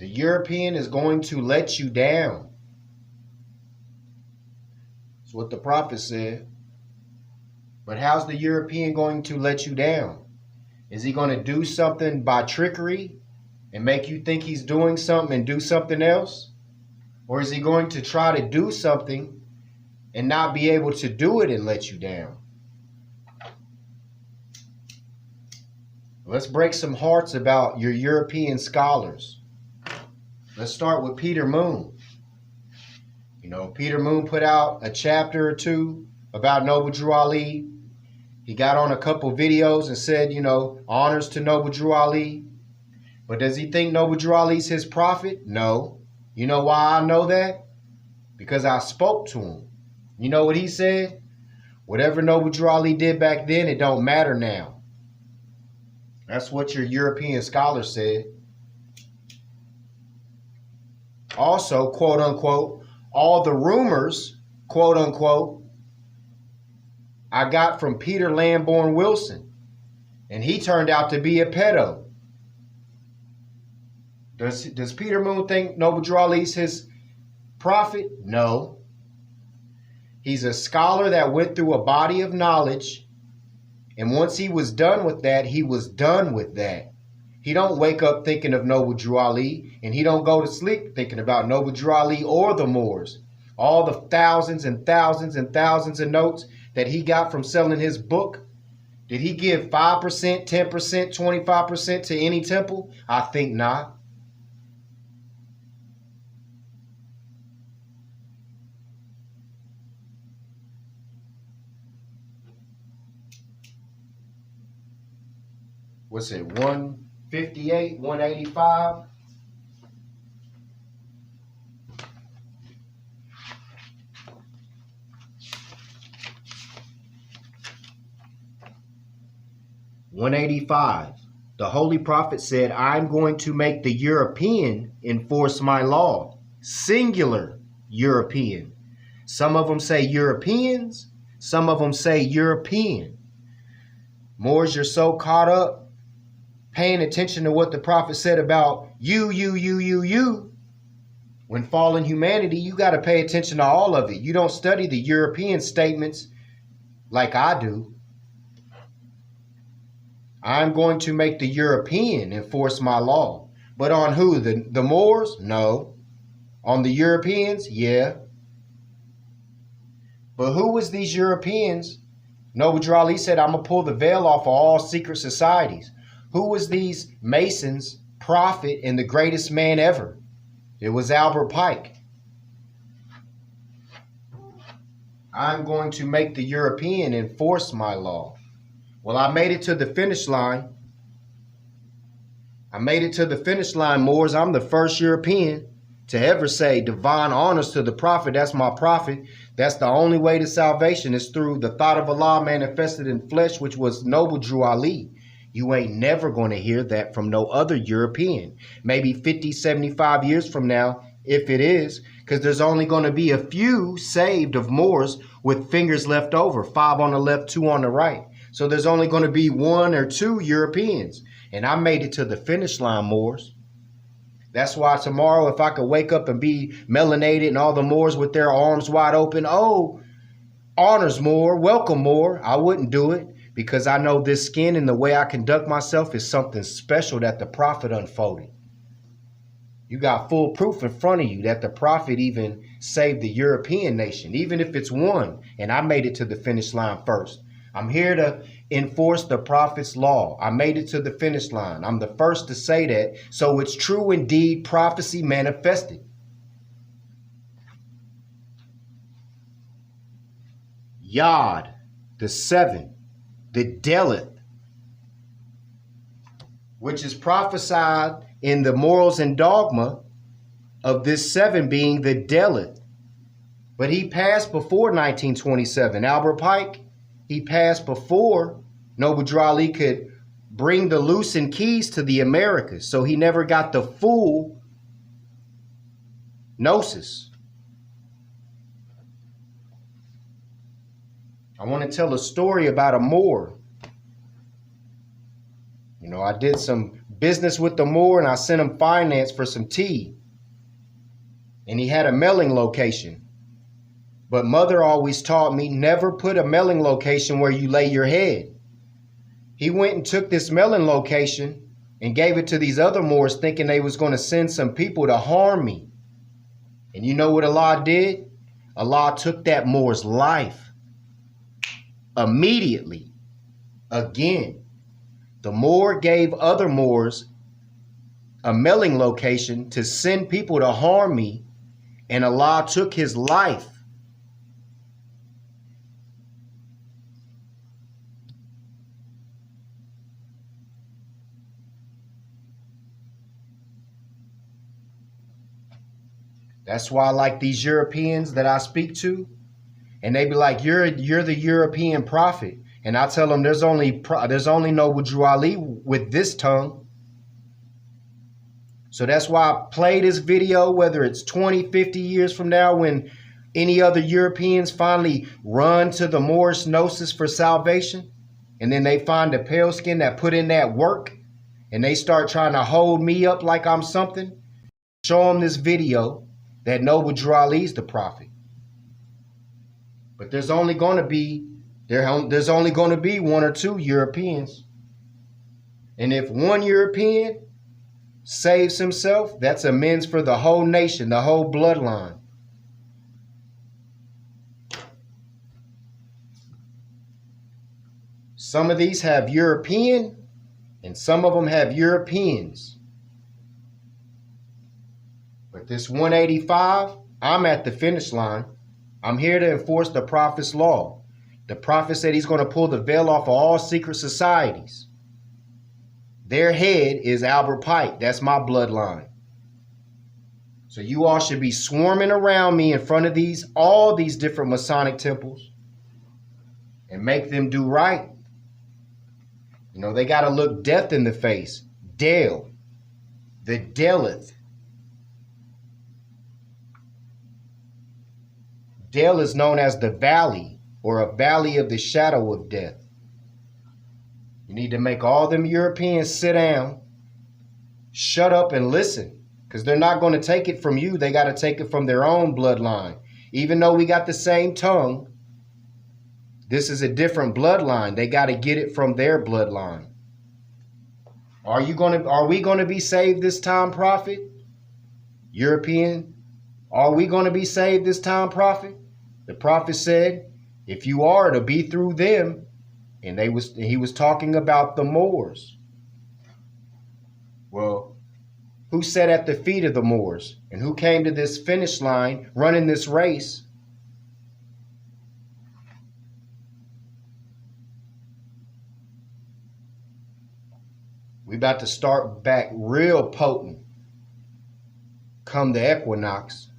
The European is going to let you down. That's what the prophet said. But how's the European going to let you down? Is he going to do something by trickery and make you think he's doing something and do something else? Or is he going to try to do something and not be able to do it and let you down? Let's break some hearts about your European scholars. Let's start with Peter Moon. You know, Peter Moon put out a chapter or two about Noble Drew Ali. He got on a couple videos and said, you know, honors to Noble Drew Ali. But does he think Noble Drew Ali's his prophet? No. You know why I know that? Because I spoke to him. You know what he said? Whatever Noble Drew Ali did back then, it don't matter now. That's what your European scholar said. Also, quote unquote, all the rumors, quote unquote, I got from Peter Lamborn Wilson. And he turned out to be a pedo. Does Peter Moon think Noble Drew Ali's his prophet? No. He's a scholar that went through a body of knowledge. And once he was done with that, he was done with that. He don't wake up thinking of Noble Drew Ali, and he don't go to sleep thinking about Noble Drew Ali or the Moors. All the thousands and thousands and thousands of notes that he got from selling his book, did he give 5%, 10%, 25% to any temple? I think not. What's it, 158, 185? $185. The Holy Prophet said, I'm going to make the European enforce my law. Singular European. Some of them say Europeans. Some of them say European. Moors, you're so caught up paying attention to what the prophet said about you. When fallen humanity, you got to pay attention to all of it. You don't study the European statements like I do. I'm going to make the European enforce my law. But on who? The Moors? No. On the Europeans? Yeah. But who was these Europeans? Noble Drew Ali said, I'm going to pull the veil off of all secret societies. Who was these Masons, prophet, and the greatest man ever? It was Albert Pike. I'm going to make the European enforce my law. Well, I made it to the finish line. I made it to the finish line, Moors. I'm the first European to ever say divine honors to the prophet. That's my prophet. That's the only way to salvation is through the thought of Allah manifested in flesh, which was Noble Drew Ali. You ain't never going to hear that from no other European. Maybe 50, 75 years from now, if it is, because there's only going to be a few saved of Moors with fingers left over, 5 on the left, 2 on the right. So there's only going to be 1 or 2 Europeans. And I made it to the finish line, Moors. That's why tomorrow, if I could wake up and be melanated and all the Moors with their arms wide open, oh, honors Moor, welcome Moor, I wouldn't do it. Because I know this skin and the way I conduct myself is something special that the prophet unfolded. You got full proof in front of you that the prophet even saved the European nation, even if it's 1. And I made it to the finish line first. I'm here to enforce the prophet's law. I made it to the finish line. I'm the first to say that. So it's true indeed, prophecy manifested. Yod, the 7. The Delith, which is prophesied in the morals and dogma of this 7 being the Delith. But he passed before 1927. Albert Pike, he passed before Noble Drew Ali could bring the loosened keys to the Americas. So he never got the full gnosis. I want to tell a story about a Moor. You I did some business with the Moor and I sent him finance for some tea. And he had a mailing location. But mother always taught me never put a mailing location where you lay your head. He went and took this mailing location and gave it to these other Moors thinking they was going to send some people to harm me. And you know what Allah did? Allah took that Moor's life immediately. Again, the Moor gave other Moors a mailing location to send people to harm me, and Allah took his life. That's why I like these Europeans that I speak to, and they be like, you're the European prophet. And I tell them there's only Noble Ali with this tongue. So that's why I play this video, whether it's 20, 50 years from now when any other Europeans finally run to the Moorish Gnosis for salvation, and then they find a pale skin that put in that work, and they start trying to hold me up like I'm something, show them this video that Noble Ali is the prophet. But there's only going to be one or two Europeans. And if one European saves himself, that's amends for the whole nation, the whole bloodline. Some of these have European and some of them have Europeans. But this 185, I'm at the finish line. I'm here to enforce the prophet's law. The prophet said he's going to pull the veil off of all secret societies. Their head is Albert Pike. That's my bloodline. So you all should be swarming around me in front of all these different Masonic temples and make them do right. They got to look death in the face. Del, the Delith. Del is known as the valley, or a valley of the shadow of death. You need to make all them Europeans sit down, shut up and listen, because they're not going to take it from you. They got to take it from their own bloodline. Even though we got the same tongue, this is a different bloodline. They got to get it from their bloodline. Are we going to be saved this time, prophet? European, are we going to be saved this time, prophet? The prophet said, if you are, to be through them. And he was talking about the Moors. Well, who sat at the feet of the Moors? And who came to this finish line running this race? We about to start back real potent come the equinox.